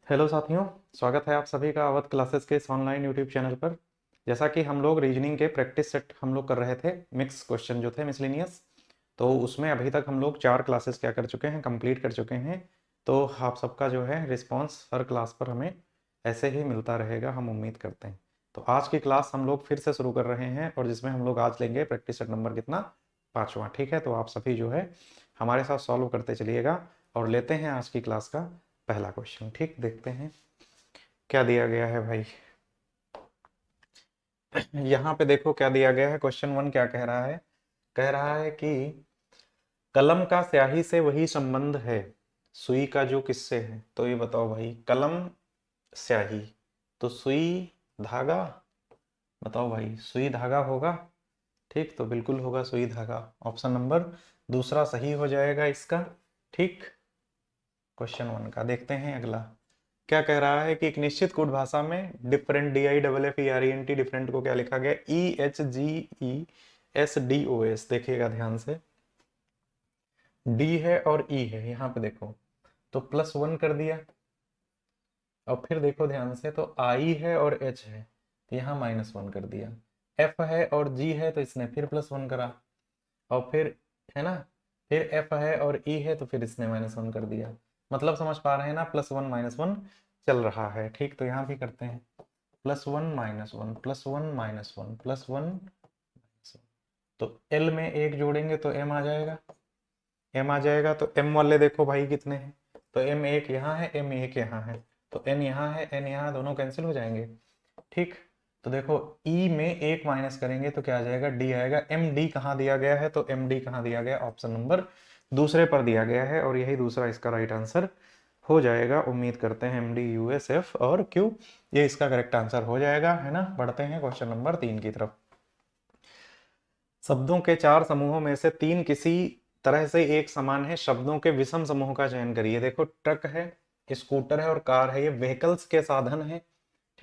Hello साथियों, स्वागत है आप सभी का अवध क्लासेस के इस ऑनलाइन यूट्यूब चैनल पर। जैसा कि हम लोग रीजनिंग के प्रैक्टिस सेट हम लोग कर रहे थे, मिक्स क्वेश्चन जो थे मिसलेनियस, तो उसमें अभी तक हम लोग 4 क्लासेस क्या कर चुके हैं, कंप्लीट कर चुके हैं। तो आप सबका जो है रिस्पांस हर क्लास पर हमें ऐसे ही मिलता रहेगा, हम उम्मीद करते हैं। तो आज की क्लास हम लोग फिर से शुरू कर रहे हैं और जिसमें हम लोग आज लेंगे प्रैक्टिस सेट नंबर कितना, 5वां। ठीक है, तो आप सभी जो है हमारे साथ सॉल्व करते चलिएगा और लेते हैं आज की क्लास का पहला क्वेश्चन। ठीक, देखते हैं क्या दिया गया है भाई। यहाँ पे देखो क्या दिया गया है। क्वेश्चन 1 क्या कह रहा है? कह रहा है कि कलम का स्याही से वही संबंध है सुई का जो किससे है। तो ये बताओ भाई, कलम स्याही तो सुई धागा, बताओ भाई सुई धागा होगा। ठीक, तो बिल्कुल होगा सुई धागा। ऑप्शन नंबर दूसरा सही हो जाएगा इसका। ठीक, क्वेश्चन 1 का देखते हैं अगला। क्या कह रहा है कि एक निश्चित कोड भाषा में डिफरेंट DIFFERENT डिफरेंट को क्या लिखा गया? EHGESDOS। देखिएगा ध्यान से, डी है और ई है, यहाँ पे देखो तो +1 कर दिया। और फिर देखो ध्यान से, तो आई है और एच है तो यहाँ -1 कर दिया। एफ है और जी है तो इसने फिर +1 करा। और फिर है ना, फिर एफ है और ई है तो फिर इसने -1 कर दिया। मतलब समझ पा रहे हैं ना, +1 -1 चल रहा है। ठीक, तो यहाँ भी करते हैं +1 -1 +1 -1 +1। तो एल में एक जोड़ेंगे तो एम आ जाएगा, एम आ जाएगा। तो एम वाले देखो भाई कितने हैं, तो एम एक यहाँ है, एम एक यहाँ है, तो एन यहाँ है, एन यहाँ, दोनों कैंसिल हो जाएंगे। ठीक, तो देखो ई में एक माइनस करेंगे तो क्या आ जाएगा? डी आएगा। एम डी कहाँ दिया गया है? तो एम डी कहाँ दिया गया? ऑप्शन नंबर दूसरे पर दिया गया है और यही दूसरा इसका राइट आंसर हो जाएगा। उम्मीद करते हैं MDUSF और क्यू, ये इसका करेक्ट आंसर हो जाएगा, है ना। बढ़ते हैं क्वेश्चन नंबर 3 की तरफ। शब्दों के 4 समूहों में से 3 किसी तरह से एक समान है, शब्दों के विषम समूह का चयन करिए। देखो ट्रक है, स्कूटर है और कार है, ये व्हीकल्स के साधन है।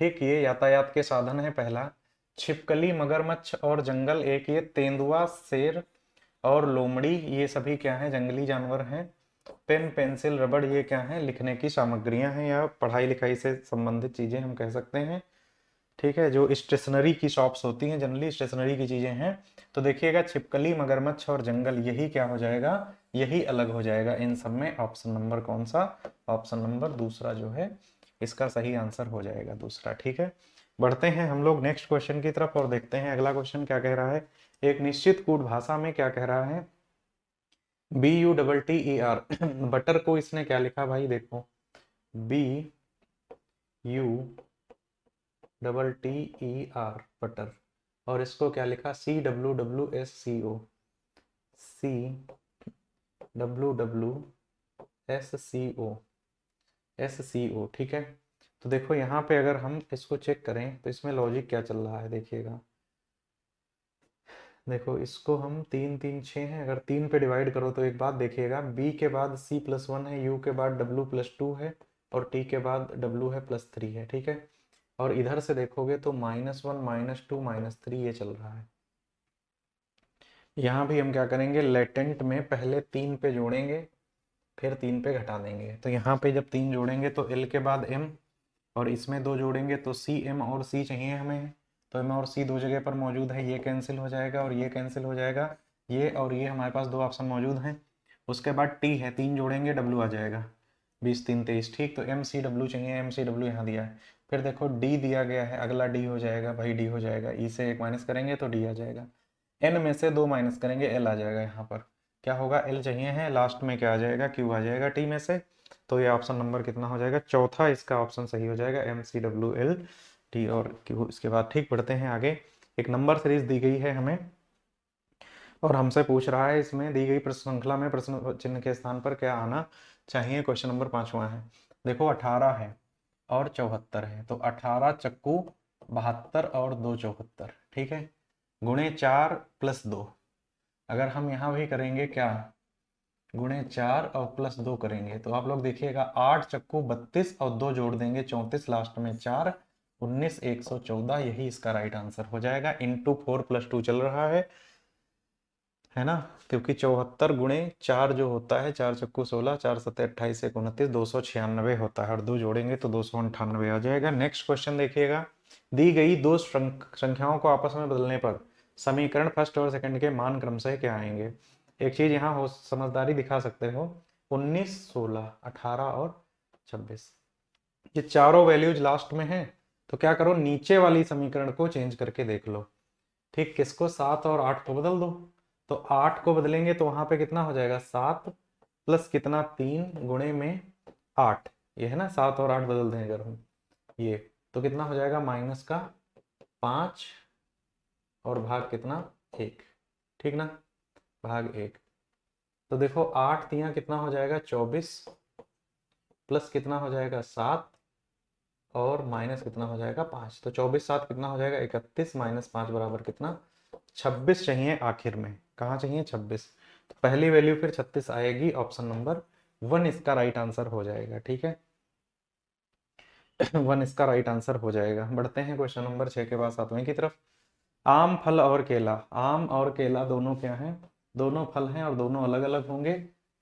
ठीक, ये यातायात के साधन है पहला। छिपकली, मगरमच्छ और जंगल एक, ये तेंदुआ, शेर और लोमड़ी, ये सभी क्या है? जंगली जानवर हैं। पेन, पेंसिल, रबड़, ये क्या है? लिखने की सामग्रियां हैं या पढ़ाई लिखाई से संबंधित चीजें हम कह सकते हैं। ठीक है, जो स्टेशनरी की शॉप्स होती हैं, जनरली स्टेशनरी की चीजें हैं। तो देखिएगा छिपकली, मगरमच्छ और जंगल, यही क्या हो जाएगा? यही अलग हो जाएगा इन सब में। ऑप्शन नंबर कौन सा? ऑप्शन नंबर दूसरा जो है इसका सही आंसर हो जाएगा, दूसरा। ठीक है, बढ़ते हैं हम लोग नेक्स्ट क्वेश्चन की तरफ और देखते हैं अगला क्वेश्चन क्या कह रहा है। एक निश्चित कूट भाषा में क्या कह रहा है? BUTTER बटर को इसने क्या लिखा भाई? देखो BUTTER बटर, और इसको क्या लिखा? CWWSCO, CWWSCO, ठीक है। तो देखो यहाँ पे अगर हम इसको चेक करें तो इसमें लॉजिक क्या चल रहा है, देखिएगा। देखो इसको हम 3 3 6 है, अगर 3 पे डिवाइड करो तो एक बात देखिएगा, B के बाद C+1 है, U के बाद W+2 है और T के बाद W है +3 है। ठीक है, और इधर से देखोगे तो -1 -2 -3 ये चल रहा है। यहाँ भी हम क्या करेंगे? लेटेंट में पहले 3 पे जोड़ेंगे फिर 3 पे घटा देंगे। तो यहाँ पे जब 3 जोड़ेंगे तो L के बाद M, और इसमें 2 जोड़ेंगे तो C, M और C चाहिए हमें। तो M और C दो जगह पर मौजूद है, ये कैंसिल हो जाएगा और ये कैंसिल हो जाएगा, ये और ये हमारे पास 2 ऑप्शन मौजूद हैं। उसके बाद T है, 3 जोड़ेंगे W आ जाएगा, 20 3 23। ठीक, तो MCW चाहिए, MCW यहाँ दिया है। फिर देखो D दिया गया है, अगला D हो जाएगा भाई, D हो जाएगा। E से 1 माइनस करेंगे तो D आ जाएगा। N में से 2 माइनस करेंगे, L आ जाएगा। यहाँ पर क्या होगा? L चाहिए है, लास्ट में क्या आ जाएगा? Q आ जाएगा T में से। तो ये ऑप्शन नंबर कितना हो जाएगा? चौथा इसका ऑप्शन सही हो जाएगा, MCWLT और Q। इसके बाद ठीक, बढ़ते हैं आगे। एक नंबर सीरीज दी गई है हमें और हमसे पूछ रहा है इसमें दी गई प्रश्न श्रृंखला में प्रश्न चिन्ह के स्थान पर क्या आना चाहिए। क्वेश्चन नंबर 5वां है। देखो 18 है और 74 है, तो 18 चक्कू 72 और 2 74। ठीक है, गुणे 4 + 2। अगर हम यहाँ भी करेंगे क्या? गुणे 4 और +2 करेंगे तो आप लोग देखिएगा 8 चक्कू 32 और 2 जोड़ देंगे 34, लास्ट में 4, 19 114, यही इसका राइट आंसर हो जाएगा। इंटू 4 + 2 चल रहा है है ना, क्योंकि 74 गुणे 4 जो होता है, 4 चक्कू 16, 4 सत्ते 28 एक 29, 296 होता है, और 2 जोड़ेंगे तो 298 आ जाएगा। नेक्स्ट क्वेश्चन देखिएगा, दी गई दो संख्याओं को आपस में बदलने पर समीकरण फर्स्ट और सेकंड के मान क्रमशः क्या आएंगे। एक चीज यहाँ हो समझदारी दिखा सकते हो, 19, 16, 18 और 26, ये चारों वैल्यूज लास्ट में है, तो क्या करो नीचे वाली समीकरण को चेंज करके देख लो। ठीक, किसको, 7 और 8 को बदल दो। तो 8 को बदलेंगे तो वहां पे कितना हो जाएगा, 7 प्लस कितना, 3 गुणे में 8, ये है ना, 7 और 8 बदल दें अगर हम ये, तो कितना हो जाएगा, माइनस का 5 और भाग कितना, 1, ठीक ना, भाग 1। तो देखो 8 तिया कितना हो जाएगा, 24 प्लस कितना हो जाएगा, 7 और माइनस कितना हो जाएगा, 5। तो 24 7 कितना हो जाएगा, 31, माइनस 5 बराबर कितना, 26 चाहिए आखिर में, कहाँ चाहिए, 26। तो पहली वैल्यू फिर 36 आएगी, ऑप्शन नंबर 1 इसका राइट आंसर हो जाएगा। ठीक है, 1 इसका राइट आंसर हो जाएगा। बढ़ते हैं क्वेश्चन नंबर 6 के बाद 7वें की तरफ। आम, फल और केला, आम और केला दोनों क्या हैं, दोनों फल हैं और दोनों अलग अलग होंगे।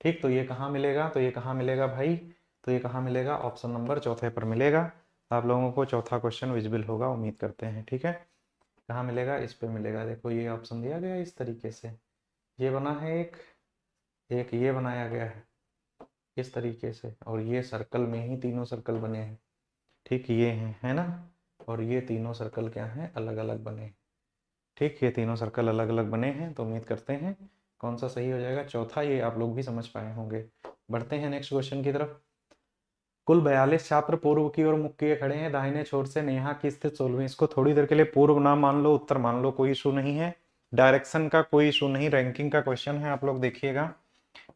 ठीक, तो ये कहाँ मिलेगा, तो ये कहाँ मिलेगा भाई, तो ये कहाँ मिलेगा, ऑप्शन नंबर चौथे पर मिलेगा। आप लोगों को चौथा क्वेश्चन विजिबल होगा, उम्मीद करते हैं। ठीक है, कहाँ मिलेगा, इस पे मिलेगा। देखो ये ऑप्शन दिया गया है इस तरीके से, ये बना है एक, एक ये बनाया गया है इस तरीके से, और ये सर्कल में ही तीनों सर्कल बने हैं। ठीक, ये हैं, है ना, और ये तीनों सर्कल क्या हैं, अलग अलग बने हैं। ठीक, ये तीनों सर्कल अलग अलग बने हैं, तो उम्मीद करते हैं कौन सा सही हो जाएगा, चौथा, ये आप लोग भी समझ पाए होंगे। बढ़ते हैं नेक्स्ट क्वेश्चन की तरफ। कुल 42 छात्र पूर्व की ओर मुख किए खड़े हैं, दाहिने छोर से नेहा की स्थित 16वीं। इसको थोड़ी देर के लिए पूर्व नाम मान लो, उत्तर मान लो, कोई इशू नहीं है, डायरेक्शन का कोई इशू नहीं, रैंकिंग का क्वेश्चन है, आप लोग देखिएगा।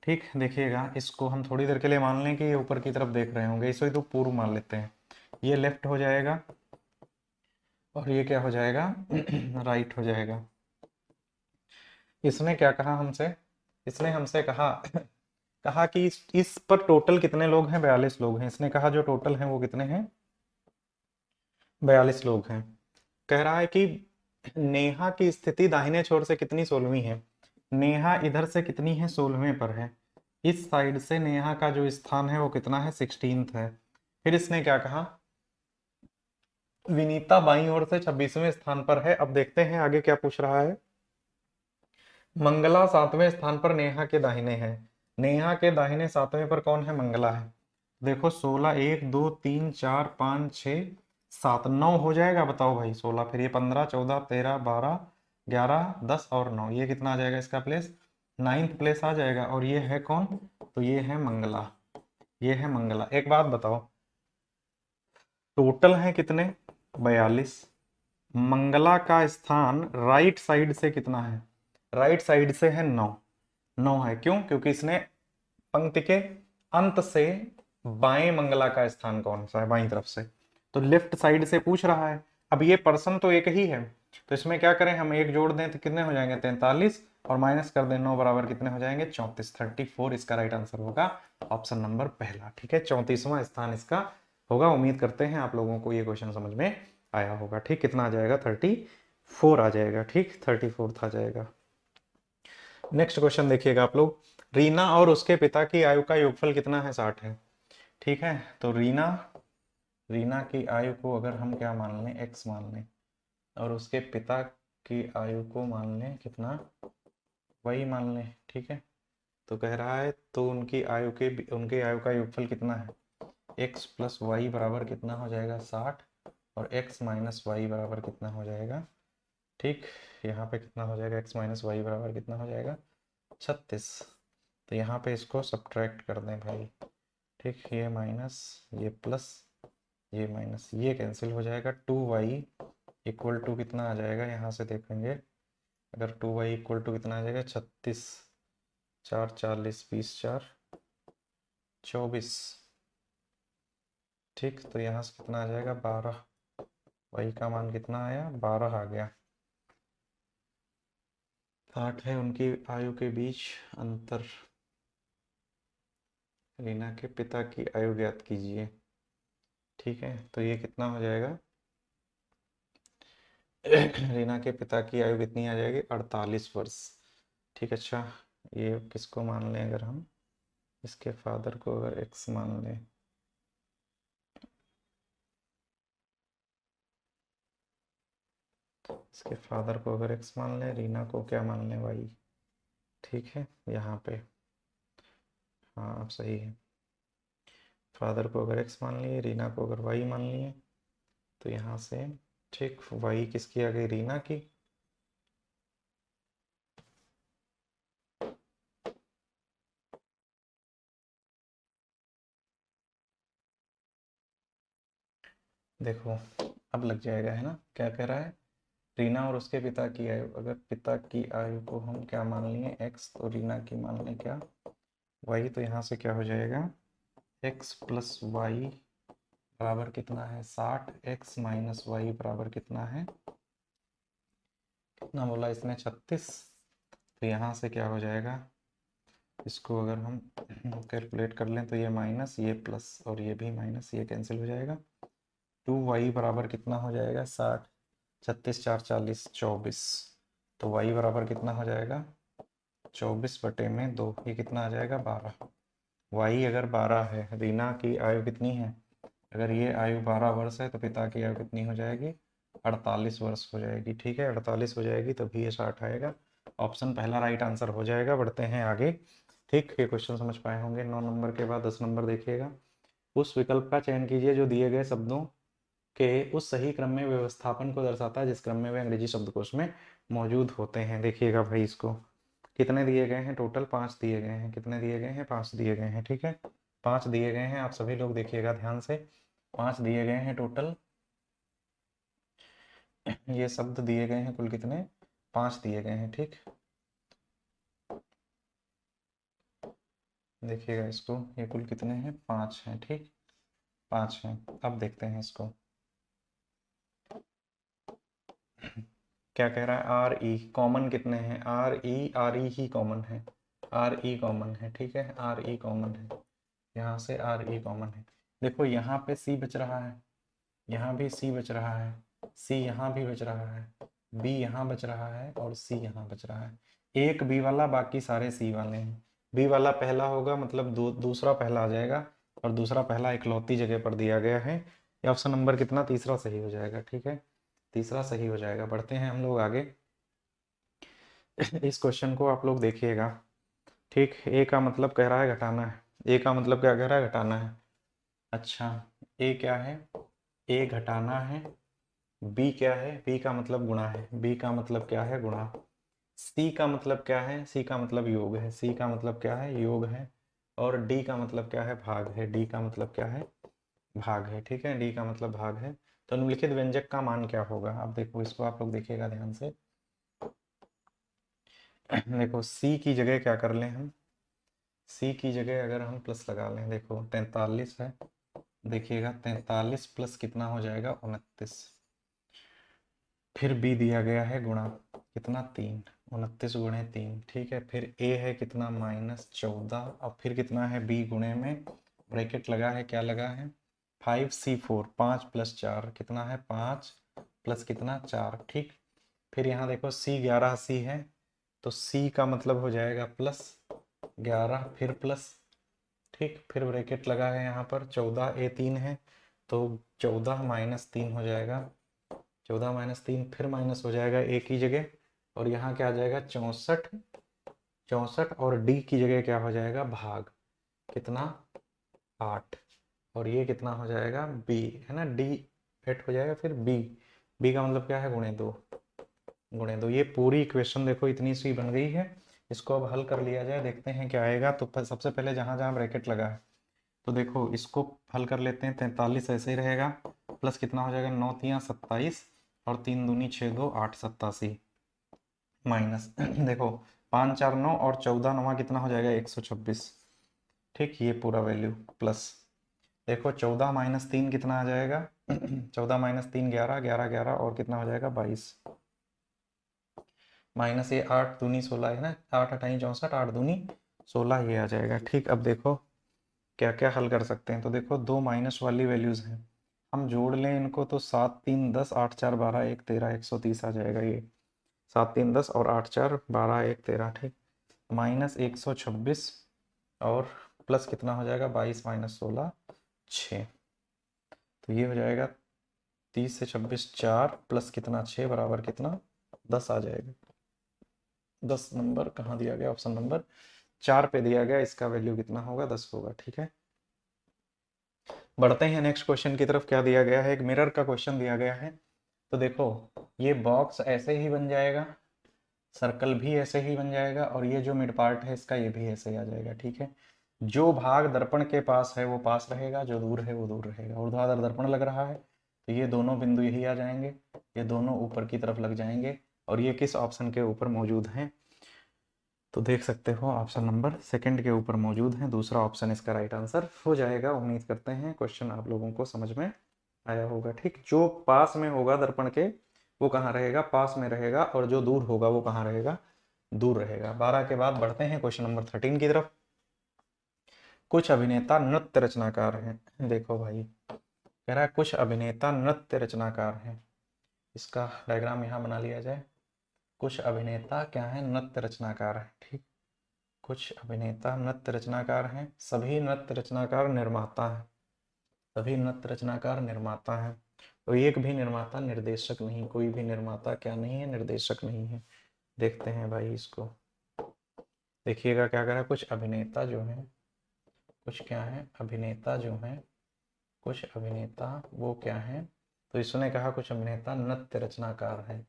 ठीक, देखिएगा, इसको हम थोड़ी देर के लिए मान लें कि ये ऊपर की तरफ देख रहे होंगे, इसे तो पूर्व मान लेते हैं। ये लेफ्ट हो जाएगा और ये क्या हो जाएगा, राइट हो जाएगा। इसने क्या कहा हमसे, इसने हमसे कहा कहा कि इस पर टोटल कितने लोग हैं, 42 लोग हैं। इसने कहा जो टोटल हैं वो कितने हैं, 42 लोग हैं। कह रहा है कि नेहा की स्थिति दाहिने छोर से कितनी, 16वीं है। नेहा इधर से कितनी है, 16वें पर है। इस साइड से नेहा का जो स्थान है वो कितना है, 16th है। फिर इसने क्या कहा, विनीता बाईं ओर से 26वें स्थान पर है। अब देखते हैं आगे क्या पूछ रहा है। मंगला 7वें स्थान पर नेहा के दाहिने है। नेहा के दाहिने 7वें पर कौन है, मंगला है। देखो 16, 1 2 3 4 5 6 7 9 हो जाएगा, बताओ भाई, 16 फिर ये 15 14 13 12 11 10 और 9, ये कितना आ जाएगा इसका प्लेस, 9th प्लेस आ जाएगा। और ये है कौन, तो ये है मंगला, ये है मंगला। एक बात बताओ, टोटल है कितने, 42। मंगला का स्थान राइट साइड से कितना है, राइट साइड से है 9, 9 है। क्यों, क्योंकि इसने पंक्ति के अंत से बाएं मंगला का स्थान कौन सा है, बाईं तरफ से, तो लेफ्ट साइड से पूछ रहा है। अब ये पर्सन तो एक ही है, तो इसमें क्या करें, हम एक जोड़ दें तो कितने हो जाएंगे, 43, और माइनस कर दें 9 बराबर कितने हो जाएंगे, 34, 34 इसका राइट आंसर होगा, ऑप्शन नंबर पहला। ठीक है, 34वां स्थान इसका होगा। उम्मीद करते हैं आप लोगों को ये क्वेश्चन समझ में आया होगा। ठीक, कितना आ जाएगा, 34 आ जाएगा। ठीक, 34th आ जाएगा। नेक्स्ट क्वेश्चन देखिएगा आप लोग, रीना और उसके पिता की आयु का योगफल कितना है, 60 है। ठीक है, तो रीना, रीना की आयु को अगर हम क्या मान लें, x मान लें, और उसके पिता की आयु को मान लें कितना, y मान लें। ठीक है, तो कह रहा है तो उनकी आयु के, उनके आयु का योगफल कितना है, x प्लस वाई बराबर कितना हो जाएगा, 60, और x माइनस वाई बराबर कितना हो जाएगा। ठीक, यहाँ पे कितना हो जाएगा, x माइनस वाई बराबर कितना हो जाएगा, 36। तो यहाँ पे इसको सब्ट्रैक्ट कर दें भाई। ठीक, ये माइनस, ये प्लस, ये माइनस, ये कैंसिल हो जाएगा। 2y इक्वल टू कितना आ जाएगा, यहाँ से देखेंगे, अगर 2y इक्वल टू कितना आ जाएगा, 36, 4 40 20 4 24। ठीक, तो यहाँ से कितना आ जाएगा, 12, y का मान कितना आया, 12 आ गया। 60 है उनकी आयु के बीच अंतर। रीना के पिता की आयु ज्ञात कीजिए। ठीक है, तो ये कितना हो जाएगा, रीना के पिता की आयु कितनी आ जाएगी, 48 वर्ष। ठीक। अच्छा, ये किसको मान लें, अगर हम इसके फादर को अगर x मान लें, इसके फादर को अगर x मान लें, रीना को क्या मान लें, y। ठीक है, यहाँ पे हाँ अब सही है। फादर को अगर x मान लिए, रीना को अगर y मान लिए, तो यहाँ से ठीक y किसकी आ गई, रीना की। देखो अब लग जाएगा, है ना। क्या कह रहा है, रीना और उसके पिता की आयु, अगर पिता की आयु को हम क्या मान लिए, x, तो रीना की मान लें क्या, y। तो यहाँ से क्या हो जाएगा, x प्लस वाई बराबर कितना है 60, x माइनस वाई बराबर कितना है, कितना बोला इसने 36। तो यहाँ से क्या हो जाएगा, इसको अगर हम कैलकुलेट कर लें तो ये माइनस, ये प्लस, और ये भी माइनस, ये कैंसिल हो जाएगा। 2y बराबर कितना हो जाएगा, 60, 36 4 40 24। तो y बराबर कितना हो जाएगा, 24/2, ये कितना आ जाएगा 12। y अगर 12 है, रीना की आयु कितनी है, अगर ये आयु 12 वर्ष है, तो पिता की आयु कितनी हो जाएगी, 48 वर्ष हो जाएगी। ठीक है, 48 हो जाएगी, तभी ये 60 आएगा। ऑप्शन पहला राइट आंसर हो जाएगा। बढ़ते हैं आगे। ठीक, ये क्वेश्चन समझ पाए होंगे। 9 नंबर के बाद 10 नंबर देखिएगा। उस विकल्प का चयन कीजिए जो दिए गए शब्दों के उस सही क्रम में व्यवस्थापन को दर्शाता है जिस क्रम में वे अंग्रेजी शब्दकोश में मौजूद होते हैं। देखिएगा भाई, इसको कितने दिए गए हैं, टोटल 5 दिए गए हैं। कितने दिए गए हैं, 5 दिए गए हैं। ठीक है, 5 दिए गए हैं, आप सभी लोग देखिएगा ध्यान से। 5 दिए गए हैं टोटल, ये शब्द दिए गए हैं कुल कितने, 5 दिए गए हैं। ठीक, देखिएगा इसको, ये कुल कितने हैं, 5 हैं। ठीक, 5 हैं। अब देखते हैं इसको क्या कह रहा है। आर ई कॉमन कितने हैं, आर ई ही कॉमन है, आर ई कॉमन है। ठीक है, आर ई कॉमन है, यहाँ से आर ई कॉमन है। देखो यहाँ पे सी बच रहा है, यहाँ भी सी बच रहा है, सी यहाँ भी बच रहा है, बी यहाँ बच रहा है, और सी यहाँ बच रहा है। एक बी वाला, बाकी सारे सी वाले हैं। बी वाला पहला होगा, मतलब दूसरा पहला आ जाएगा, और दूसरा पहला इकलौती जगह पर दिया गया है। ये ऑप्शन नंबर कितना, तीसरा सही हो जाएगा। ठीक है, तीसरा सही हो जाएगा। बढ़ते हैं हम लोग आगे। इस क्वेश्चन को आप लोग देखिएगा। ठीक, ए का मतलब कह रहा है घटाना है। ए का मतलब क्या कह रहा है, घटाना है। अच्छा, ए क्या है, ए घटाना है। बी क्या है, बी का मतलब गुणा है। बी का मतलब क्या है, गुणा। सी का मतलब क्या है, सी का मतलब योग है। सी का मतलब क्या है, योग है। और डी का मतलब क्या है, भाग है। डी का मतलब क्या है, भाग है। ठीक है, डी का मतलब भाग है। तो निम्नलिखित व्यंजक का मान क्या होगा। अब देखो इसको आप लोग देखिएगा ध्यान से। देखो सी की जगह क्या कर लें हम, सी की जगह अगर हम प्लस लगा लें, देखो 43 है, देखिएगा 43 प्लस कितना हो जाएगा, 29। फिर बी दिया गया है गुणा, कितना 3, 29 गुणे 3। ठीक है, फिर ए है कितना, -14। अब फिर कितना है, बी गुणे में ब्रैकेट लगा है, क्या लगा है, 5C4, 5 + 4 कितना है, 5 प्लस कितना 4। ठीक, फिर यहाँ देखो C11C है, तो C का मतलब हो जाएगा +11, फिर प्लस। ठीक, फिर ब्रैकेट लगा है यहाँ पर, 14A3 है, तो 14 - 3 हो जाएगा। 14 - 3 फिर माइनस हो जाएगा ए की जगह, और यहाँ क्या आ जाएगा 64, 64, और डी की जगह क्या हो जाएगा, भाग कितना 8, और ये कितना हो जाएगा बी, है ना, डी 8 हो जाएगा। फिर बी, बी का मतलब क्या है, ×2, ×2। ये पूरी इक्वेशन देखो इतनी सी बन गई है। इसको अब हल कर लिया जाए, देखते हैं क्या आएगा। तो सबसे पहले जहाँ जहाँ ब्रैकेट लगा है, तो देखो इसको हल कर लेते हैं। 43 ऐसे ही रहेगा, प्लस कितना हो जाएगा, 9 × 3 = 27, और 3 दूनी 6 2 8 87, माइनस देखो 5 4 9, और 14 9 कितना हो जाएगा, 126। ठीक, ये पूरा वैल्यू प्लस, देखो 14 - 3 कितना आ जाएगा 14 - 3 11, 11 11, और कितना हो जाएगा 22, माइनस ये 8 दूनी 16 है ना, 8 8 64, 8 दूनी 16, ये आ जाएगा। ठीक, अब देखो क्या क्या हल कर सकते हैं। तो देखो दो माइनस वाली वैल्यूज हैं, हम जोड़ लें इनको, तो 7 3 10, 8 4 12 1 13, 130 आ जाएगा। ये 7 3 10 और 8 4 12 1 13। ठीक, -126 और प्लस कितना हो जाएगा 22 - 16 6। तो ये हो जाएगा 30 से 26 4 प्लस कितना 6 बराबर कितना 10 आ जाएगा। 10 नंबर कहाँ दिया गया, ऑप्शन नंबर 4 पे दिया गया, इसका वैल्यू कितना होगा 10 होगा। ठीक है, बढ़ते हैं नेक्स्ट क्वेश्चन की तरफ। क्या दिया गया है, एक मिरर का क्वेश्चन दिया गया है। तो देखो ये बॉक्स ऐसे ही बन जाएगा, सर्कल भी ऐसे ही बन जाएगा और ये जो मिड पार्ट है इसका ये भी ऐसे ही आ जाएगा। ठीक है, जो भाग दर्पण के पास है वो पास रहेगा, जो दूर है वो दूर रहेगा। ऊर्ध्वाधर दर्पण लग रहा है तो ये दोनों बिंदु यही आ जाएंगे, ये दोनों ऊपर की तरफ लग जाएंगे। और ये किस ऑप्शन के ऊपर मौजूद हैं, तो देख सकते हो ऑप्शन नंबर सेकंड के ऊपर मौजूद है। दूसरा ऑप्शन इसका राइट आंसर हो जाएगा। उम्मीद करते हैं क्वेश्चन आप लोगों को समझ में आया होगा। ठीक, जो पास में होगा दर्पण के वो कहाँ रहेगा, पास में रहेगा, और जो दूर होगा वो कहाँ रहेगा, दूर रहेगा। 12 के बाद बढ़ते हैं क्वेश्चन नंबर 13 की तरफ। कुछ अभिनेता नृत्य रचनाकार हैं। देखो भाई कह रहा है कुछ अभिनेता नृत्य रचनाकार हैं। इसका डायग्राम यहाँ बना लिया जाए। कुछ अभिनेता क्या है, नृत्य रचनाकार है। ठीक, कुछ अभिनेता नृत्य रचनाकार हैं। सभी नृत्य रचनाकार निर्माता हैं, सभी नृत्य रचनाकार निर्माता हैं। तो एक भी निर्माता निर्देशक नहीं, कोई भी निर्माता क्या नहीं है, निर्देशक नहीं है। देखते हैं भाई इसको, देखिएगा क्या कह रहा है। कुछ अभिनेता जो हैं, कुछ क्या है अभिनेता जो हैं, कुछ अभिनेता वो क्या है, तो इसने कहा कुछ अभिनेता नृत्य रचनाकार है,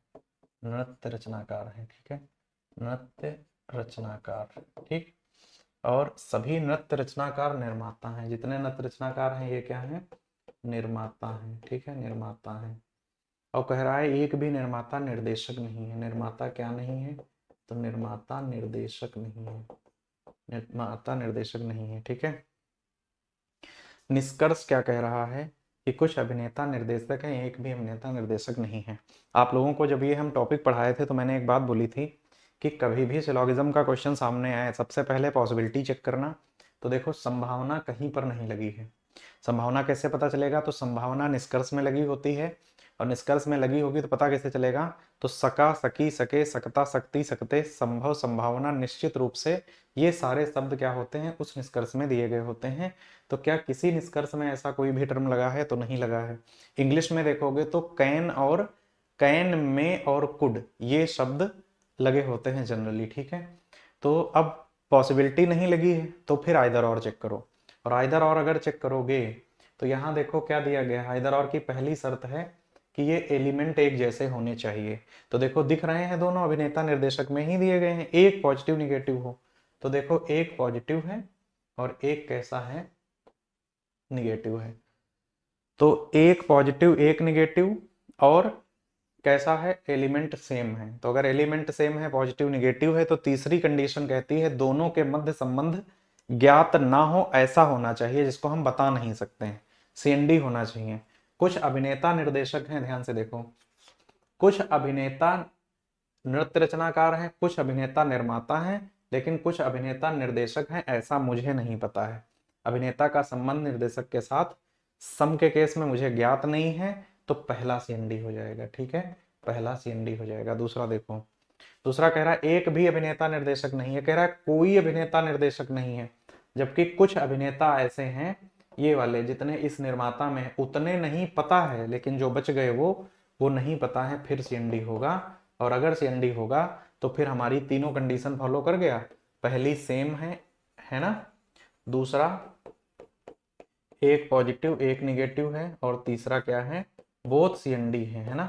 नृत्य रचनाकार है। ठीक है, नृत्य रचनाकार। ठीक, और सभी नृत्य रचनाकार निर्माता हैं। जितने नृत्य रचनाकार हैं ये क्या है, निर्माता हैं। ठीक है, निर्माता हैं। और कह रहा है एक भी निर्माता निर्देशक नहीं है। निर्माता क्या नहीं है, तो निर्माता निर्देशक नहीं है, निर्माता निर्देशक नहीं है। ठीक है, निष्कर्ष क्या कह रहा है कि कुछ अभिनेता निर्देशक हैं, एक भी अभिनेता निर्देशक नहीं है। आप लोगों को जब ये हम टॉपिक पढ़ाए थे तो मैंने एक बात बोली थी कि कभी भी सिलोगिज्म का क्वेश्चन सामने आए सबसे पहले पॉसिबिलिटी चेक करना। तो देखो संभावना कहीं पर नहीं लगी है। संभावना कैसे पता चलेगा, तो संभावना निष्कर्ष में लगी होती है, और निष्कर्ष में लगी होगी तो पता कैसे चलेगा, तो सका सकी सके सकता सकती सकते संभव संभावना निश्चित रूप से, ये सारे शब्द क्या होते हैं उस निष्कर्ष में दिए गए होते हैं। तो क्या किसी निष्कर्ष में ऐसा कोई भी टर्म लगा है, तो नहीं लगा है। इंग्लिश में देखोगे तो कैन और कैन में और कुड ये शब्द लगे होते हैं जनरली। ठीक है, तो अब पॉसिबिलिटी नहीं लगी है तो फिर आइदर और चेक करो, और आइदर और अगर चेक करोगे तो यहाँ देखो क्या दिया गया है। आइदर और की पहली शर्त है कि ये एलिमेंट एक जैसे होने चाहिए। तो देखो दिख रहे हैं दोनों अभिनेता निर्देशक में ही दिए गए हैं, एक पॉजिटिव निगेटिव हो। तो देखो एक पॉजिटिव है और एक कैसा है, निगेटिव है। तो एक पॉजिटिव एक निगेटिव और कैसा है, एलिमेंट सेम है। तो अगर एलिमेंट सेम है, पॉजिटिव निगेटिव है, तो तीसरी कंडीशन कहती है दोनों के मध्य संबंध ज्ञात ना हो, ऐसा होना चाहिए जिसको हम बता नहीं सकते हैं, सीएनडी होना चाहिए। कुछ अभिनेता निर्देशक हैं, ध्यान से देखो, कुछ अभिनेता नृत्य रचनाकार हैं, कुछ अभिनेता निर्माता हैं, लेकिन कुछ अभिनेता निर्देशक हैं, ऐसा मुझे नहीं पता है। अभिनेता का संबंध निर्देशक के साथ सम के केस में मुझे ज्ञात नहीं है, तो पहला सीएनडी हो जाएगा। ठीक है, पहला सीएनडी हो जाएगा। दूसरा देखो, दूसरा कह रहा है एक भी अभिनेता निर्देशक नहीं है, कह रहा है कोई अभिनेता निर्देशक नहीं है, जबकि कुछ अभिनेता ऐसे हैं, ये वाले जितने इस निर्माता में उतने नहीं पता है, लेकिन जो बच गए वो नहीं पता है, फिर सीएनडी होगा। और अगर सीएनडी होगा तो फिर हमारी तीनों कंडीशन फॉलो कर गया। पहली सेम है ना, दूसरा एक पॉजिटिव एक निगेटिव है, और तीसरा क्या है, बोथ सीएनडी है ना,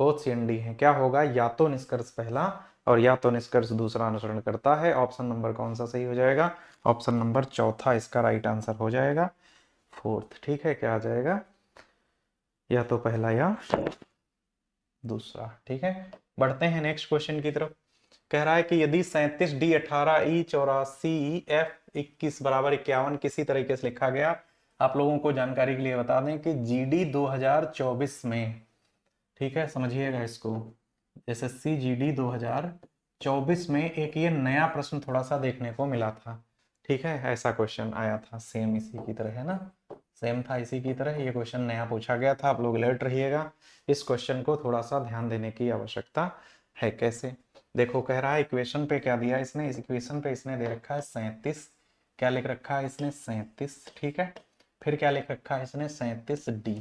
बोथ सीएनडी है। क्या होगा, या तो निष्कर्ष पहला और या तो निष्कर्ष दूसरा अनुसरण करता है। ऑप्शन नंबर कौन सा सही हो जाएगा, ऑप्शन नंबर चौथा इसका राइट आंसर हो जाएगा, फोर्थ। ठीक है, क्या आ जाएगा, या तो पहला या दूसरा। ठीक है, बढ़ते हैं नेक्स्ट क्वेश्चन की तरफ। कह रहा है कि यदि 37D18E84F21 बराबर 51 किसी तरीके से लिखा गया। आप लोगों को जानकारी के लिए बता दें कि जीडी 2024 में, ठीक है समझिएगा इसको, एसएससी जीडी 2024 में एक ये नया प्रश्न थोड़ा सा देखने को मिला था। ठीक है, ऐसा क्वेश्चन आया था, सेम इसी की तरह है ना, सेम था इसी की तरह, ये क्वेश्चन नया पूछा गया था। आप लोग अलर्ट रहिएगा, इस क्वेश्चन को थोड़ा सा ध्यान देने की आवश्यकता है। कैसे, देखो कह रहा है इक्वेशन पे क्या दिया इसने, इस इक्वेशन पे इसने दे रखा है 37, क्या लिख रखा है इसने 37, ठीक है। फिर क्या लिख रखा है इसने 37D,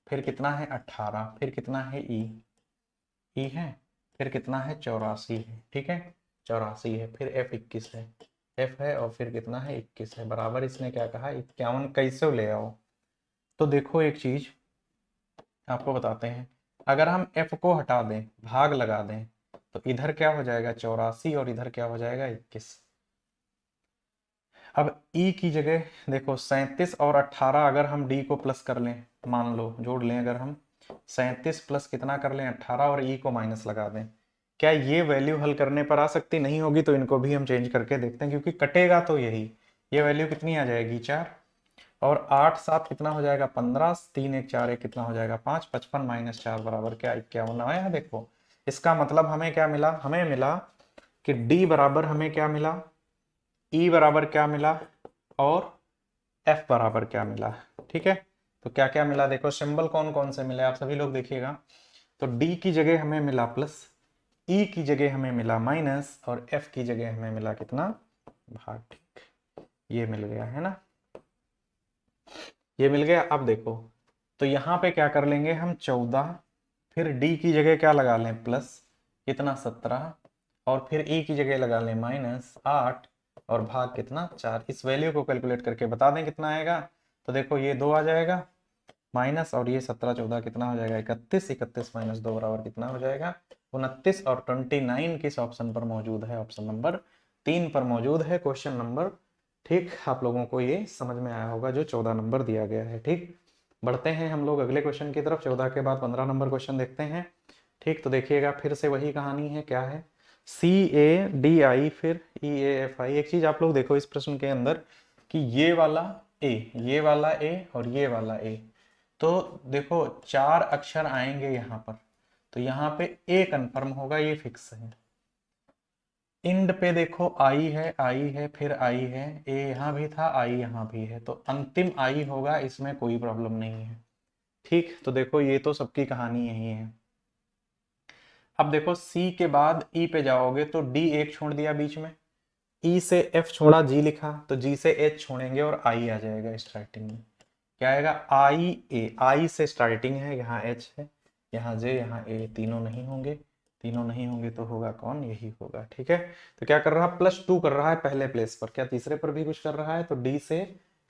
फिर कितना है 18, फिर कितना है ई है, फिर कितना है 84 है, ठीक है 84 है, फिर F21 है, F है और फिर कितना है 21 है, बराबर इसने क्या कहा 51, कैसे ले आओ। तो देखो एक चीज आपको बताते हैं, अगर हम F को हटा दें, भाग लगा दें, तो इधर क्या हो जाएगा 84 और इधर क्या हो जाएगा 21। अब E की जगह देखो 37 और 18, अगर हम D को प्लस कर लें, मान लो जोड़ लें, अगर हम 37 प्लस कितना कर लें 18 और E को माइनस लगा दें, क्या ये वैल्यू हल करने पर आ सकती नहीं होगी, तो इनको भी हम चेंज करके देखते हैं, क्योंकि कटेगा तो यही, ये वैल्यू कितनी आ जाएगी 4, और 8 7 कितना हो जाएगा 15, 3 1 4 1 कितना हो जाएगा 5, 55 माइनस 4 बराबर क्या 51 आया। देखो इसका मतलब हमें क्या मिला, हमें मिला कि D बराबर हमें क्या मिला, E बराबर क्या मिला, और F बराबर क्या मिला, ठीक है। तो क्या क्या मिला देखो, सिंबल कौन कौन से मिले आप सभी लोग देखिएगा। तो D की जगह हमें मिला प्लस, E की जगह हमें मिला माइनस, और F की जगह हमें मिला कितना भाग, ठीक ये मिल गया है ना, ये मिल गया। अब देखो तो यहाँ पे क्या कर लेंगे हम 14, फिर D की जगह क्या लगा लें प्लस कितना 17, और फिर E की जगह लगा लें -8, और भाग कितना 4। इस वैल्यू को कैलकुलेट करके बता दें कितना आएगा। तो देखो ये 2 आ जाएगा माइनस, और ये 17 14 कितना हो जाएगा 31, 31 माइनस 2 बराबर कितना हो जाएगा 29, और 29 किस ऑप्शन पर मौजूद है, ऑप्शन नंबर 3 पर मौजूद है क्वेश्चन नंबर। ठीक, आप लोगों को ये समझ में आया होगा जो 14 नंबर दिया गया है। ठीक, बढ़ते हैं हम लोग अगले क्वेश्चन की तरफ, 14 के बाद 15 नंबर क्वेश्चन देखते हैं। ठीक, तो देखिएगा फिर से वही कहानी है, क्या है CADI फिर EAFI। एक चीज आप लोग देखो इस प्रश्न के अंदर कि ये वाला ए, ये वाला ए और ये वाला ए, तो देखो 4 अक्षर आएंगे यहाँ पर, तो यहाँ पे ए कंफर्म होगा, ये फिक्स है। इंड पे देखो आई है फिर आई है, ए यहाँ भी था आई यहाँ भी है, तो अंतिम आई होगा, इसमें कोई प्रॉब्लम नहीं है। ठीक, तो देखो ये तो सबकी कहानी यही है। अब देखो सी के बाद ई पे जाओगे तो डी एक छोड़ दिया बीच में, ई से एफ छोड़ा, जी लिखा, तो जी से एच छोड़ेंगे और आई आ जाएगा स्टार्टिंग में, क्या आएगा आई से स्टार्टिंग है, यहाँ एच है, यहाँ जे, यहाँ ए, तीनों नहीं होंगे, तीनों नहीं होंगे तो होगा कौन, यही होगा। ठीक है, तो क्या कर रहा है +2 कर रहा है पहले प्लेस पर, क्या तीसरे पर भी कुछ कर रहा है, तो डी से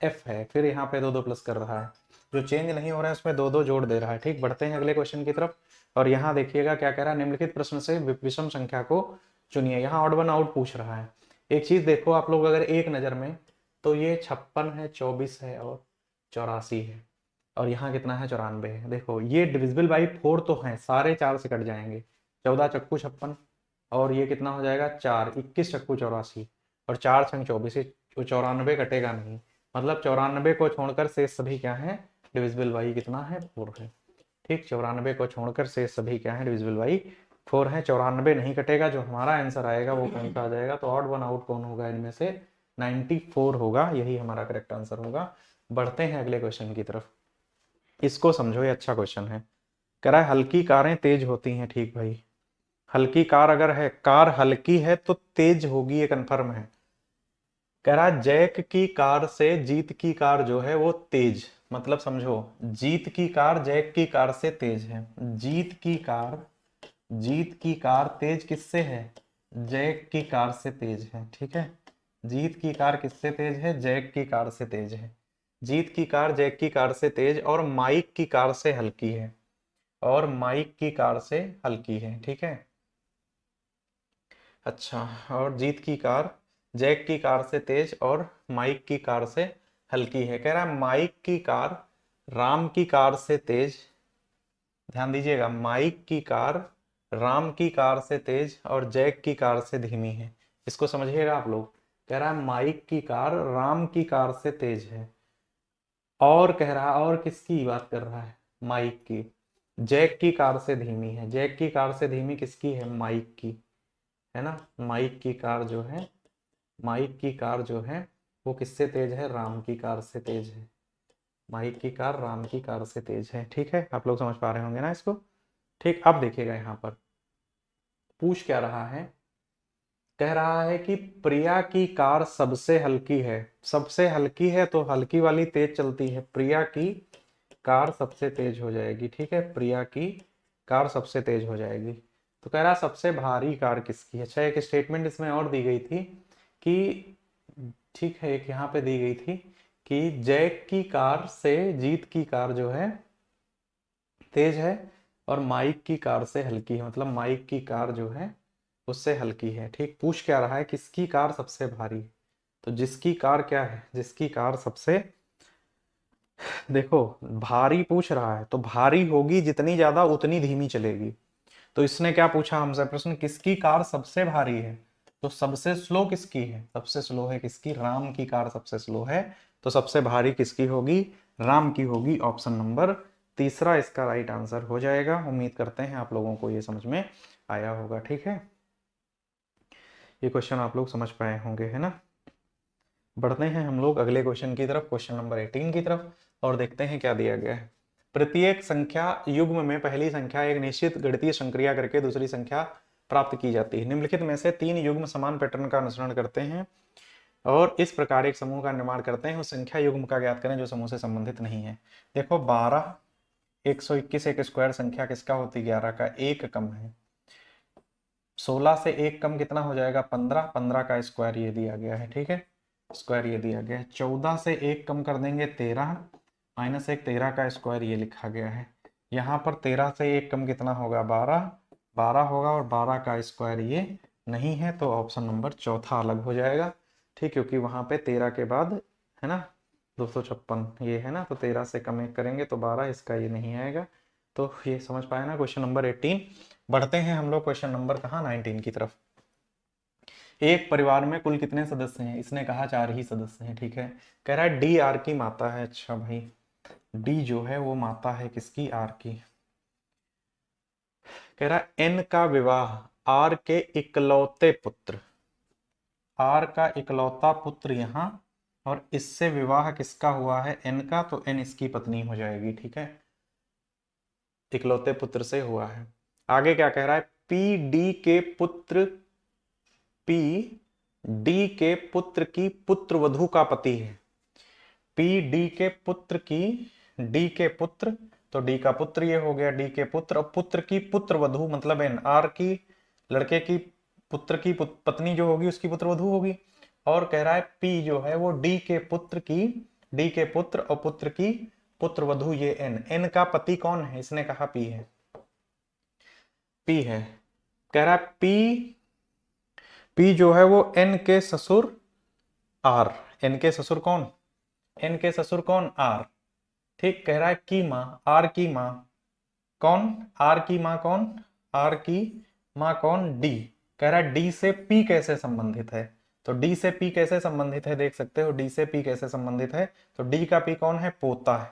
एफ है, फिर यहाँ पे 2 2 प्लस कर रहा है, जो चेंज नहीं हो रहा है उसमें 2 2 जोड़ दे रहा है। ठीक, बढ़ते हैं अगले क्वेश्चन की तरफ, और यहाँ देखिएगा क्या कह रहा है, निम्नलिखित प्रश्न से विषम संख्या को चुनिए। यहाँ ऑड वन आउट पूछ रहा है। एक चीज देखो आप लोग अगर एक नजर में, तो ये 56 है, 24 है और 84 है, और यहाँ कितना है 94 है। देखो ये डिविजिबल बाई 4 तो है, सारे 4 से कट जाएंगे, 14 चक्कू 56, और ये कितना हो जाएगा 4, 21 चक्कू 84, और 4 छंग 24, 94 कटेगा नहीं, मतलब 94 को छोड़कर शेष सभी क्या है डिविजिबल बाई कितना है 4 है। ठीक, 94 को छोड़कर शेष सभी क्या है डिविजिबल बाई 4 है, 94 नहीं कटेगा, जो हमारा आंसर आएगा वो कौन सा आ जाएगा, तो ऑड वन आउट कौन होगा इनमें से 94 होगा, यही हमारा करेक्ट आंसर होगा। बढ़ते हैं अगले क्वेश्चन की तरफ, इसको समझो, ये अच्छा क्वेश्चन है। कह रहा है हल्की कारें तेज होती हैं, ठीक भाई, हल्की कार अगर है, कार हल्की है तो तेज होगी, ये कंफर्म है। कह रहा है जैक की कार से जीत की कार जो है वो तेज, मतलब समझो जीत की कार जैक की कार से तेज है, जीत की कार, जीत की कार तेज किससे है, जैक की कार से तेज है। ठीक है, जीत की कार किससे तेज है, जैक की कार से तेज है, जीत की कार जैक की कार से तेज, और माइक की कार से हल्की है, और माइक की कार से हल्की है। ठीक है, अच्छा, और जीत की कार जैक की कार से तेज और माइक की कार से हल्की है। कह रहा है माइक की कार राम की कार से तेज, ध्यान दीजिएगा, माइक की कार राम की कार से तेज और जैक की कार से धीमी है। इसको समझिएगा आप लोग, कह रहा है माइक की कार राम की कार से तेज है, और कह रहा है और किसकी बात कर रहा है, माइक की, जैक की कार से धीमी है, जैक की कार से धीमी किसकी है, माइक की, है ना, माइक की कार जो है, माइक की कार जो है वो किससे तेज है, राम की कार से तेज है, माइक की कार राम की कार से तेज है। ठीक है, आप लोग समझ पा रहे होंगे ना इसको। ठीक, अब देखिएगा यहाँ पर पूछ क्या रहा है, कह रहा है कि प्रिया की कार सबसे हल्की है। सबसे हल्की है तो हल्की वाली तेज चलती है, प्रिया की कार सबसे तेज हो जाएगी। ठीक है, प्रिया की कार सबसे तेज हो जाएगी। तो कह रहा सबसे भारी कार किसकी है। अच्छा, एक स्टेटमेंट इसमें और दी गई थी कि, ठीक है, एक यहाँ पे दी गई थी कि जैक की कार से जीत की कार जो है तेज है और माइक की कार से हल्की है, मतलब माइक की कार जो है उससे हल्की है। ठीक, पूछ क्या रहा है, किसकी कार सबसे भारी है। तो जिसकी कार क्या है, जिसकी कार सबसे, देखो भारी पूछ रहा है तो भारी होगी जितनी ज्यादा उतनी धीमी चलेगी। तो इसने क्या पूछा हमसे प्रश्न, किसकी कार सबसे भारी है। तो सबसे स्लो किसकी है, सबसे स्लो है किसकी, राम की कार सबसे स्लो है। तो सबसे भारी किसकी होगी, राम की होगी। ऑप्शन नंबर तीसरा इसका राइट आंसर हो जाएगा। उम्मीद करते हैं आप लोगों को ये समझ में आया होगा। ठीक है, ये क्वेश्चन आप लोग समझ पाए होंगे, है ना। बढ़ते हैं हम लोग अगले क्वेश्चन की तरफ, क्वेश्चन नंबर 18 की तरफ, और देखते हैं क्या दिया गया है। प्रत्येक संख्या युग्म में पहली संख्या एक निश्चित गणितीय संक्रिया करके दूसरी संख्या प्राप्त की जाती है। निम्नलिखित में से 3 युग्म समान पैटर्न का अनुसरण करते हैं और इस प्रकार एक समूह का निर्माण करते हैं। उस संख्या युग्म का ज्ञात करें जो समूह से संबंधित नहीं है। देखो 12, 121 एक स्क्वायर संख्या किसका होती है, 11 का। एक कम है, 16 से एक कम कितना हो जाएगा, 15, 15 का स्क्वायर ये दिया गया है। ठीक है, स्क्वायर ये दिया गया है। 14 से एक कम कर देंगे 13, -1, 13 का स्क्वायर ये लिखा गया है। यहाँ पर 13 से एक कम कितना होगा, 12, 12 होगा और 12 का स्क्वायर ये नहीं है। तो ऑप्शन नंबर चौथा अलग हो जाएगा। ठीक, क्योंकि वहां पे 13 के बाद है ना 256 ये है ना, तो 13 से कम एक करेंगे तो 12, इसका ये नहीं आएगा। तो ये समझ पाए ना, क्वेश्चन नंबर 18। बढ़ते हैं हम लोग क्वेश्चन नंबर कहाँ, 19 की तरफ। एक परिवार में कुल कितने सदस्य हैं, इसने कहा 4 ही सदस्य हैं। ठीक है, कह रहा है डी आर की माता है। अच्छा भाई, डी जो है वो माता है किसकी, आर की। कह रहा है एन का विवाह आर के इकलौते पुत्र, आर का इकलौता पुत्र यहाँ, और इससे विवाह किसका हुआ है, एन का, तो एन इसकी पत्नी हो जाएगी। ठीक है, इकलौते पुत्र से हुआ है। आगे क्या कह रहा है, पी डी के पुत्र, पी डी के पुत्र की पुत्र वधू का पति है। पी डी के पुत्र की, डी के पुत्र, तो डी का पुत्र ये हो गया, डी के पुत्र, और पुत्र की पुत्र वधू मतलब एन, आर की लड़के की पुत्र की पत्नी जो होगी उसकी पुत्र वधू होगी। और कह रहा है पी जो है वो डी के पुत्र की, डी के पुत्र और पुत्र की पुत्र वधू ये एन, एन का पति कौन है, इसने कहा पी है, पी है। कह रहा है पी, पी जो है वो एन के ससुर आर, एन के ससुर कौन, एन के ससुर कौन, आर। ठीक, कह रहा है की माँ, आर की माँ कौन, आर की माँ कौन, आर की माँ कौन, डी। कह रहा है डी से पी कैसे संबंधित है। तो डी से पी कैसे संबंधित है, देख सकते हो डी से पी कैसे संबंधित है। तो डी का पी कौन है, पोता है।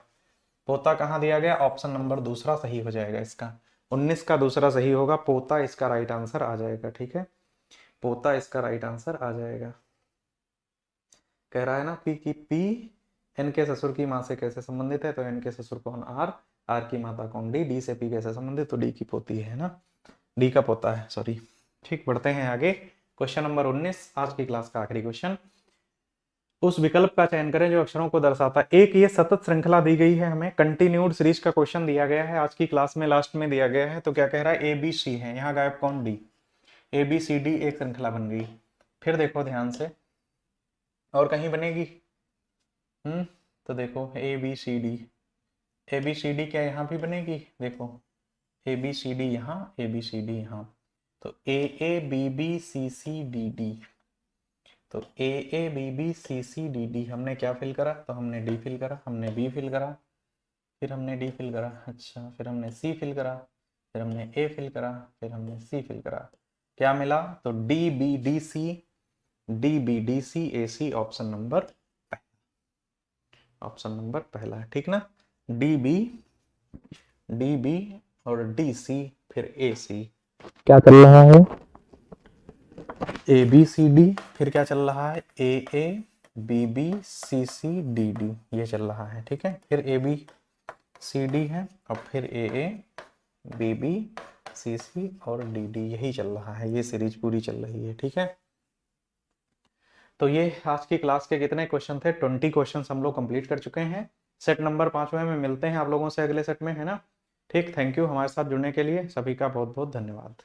पोता कहाँ दिया गया, ऑप्शन नंबर दूसरा सही हो जाएगा इसका, 19 का दूसरा सही होगा, पोता इसका राइट आंसर आ जाएगा। ठीक है, पोता इसका राइट आंसर आ जाएगा। कह रहा है ना पी की पी एन के ससुर की माँ से कैसे संबंधित है, तो एन के ससुर कौन, आर, आर की माता कौन, डी, डी से पी कैसे संबंधित, तो डी की पोती है ना, डी का पोता है, सॉरी। ठीक, बढ़ते हैं आगे, क्वेश्चन नंबर 19, आज की क्लास का आखिरी क्वेश्चन। उस विकल्प का चयन करें जो अक्षरों को दर्शाता है। एक ये सतत श्रृंखला दी गई है, हमें कंटिन्यूड सीरीज का क्वेश्चन दिया गया है आज की क्लास में, लास्ट में दिया गया है। तो क्या कह रहा है, ए बी सी है, यहाँ गायब कौन, D, A B C D एक श्रृंखला बन गई। फिर देखो ध्यान से, और कहीं बनेगी, तो देखो A B C D, A B C D क्या यहाँ भी बनेगी, देखो ए बी सी डी यहाँ, ए बी सी डी यहाँ, तो A B B C C D D, तो A B B C C D D हमने क्या फिल करा, तो हमने डी फिल करा, हमने बी फिल करा, फिर हमने डी फिल करा, अच्छा फिर हमने सी फिल करा, फिर हमने ए फिल करा, फिर हमने सी फिल करा, क्या मिला, तो D B D C, D B D C A C, option number, option number पहला है। ठीक ना, डी बी, डी बी और डी सी, फिर ए सी, क्या चल रहा है, ए बी सी डी, फिर क्या चल रहा है, A B B C C D D, ये चल रहा है। ठीक है, फिर ए बी सी डी है और फिर ए बी बी सी सी और डी डी यही चल रहा है, ये सीरीज पूरी चल रही है, ठीक है। तो ये आज की क्लास के कितने क्वेश्चन थे, 20 क्वेश्चन हम लोग कंप्लीट कर चुके हैं। सेट नंबर 5वें में मिलते हैं आप लोगों से अगले सेट में, है ना। ठीक, थैंक यू हमारे साथ जुड़ने के लिए, सभी का बहुत बहुत धन्यवाद।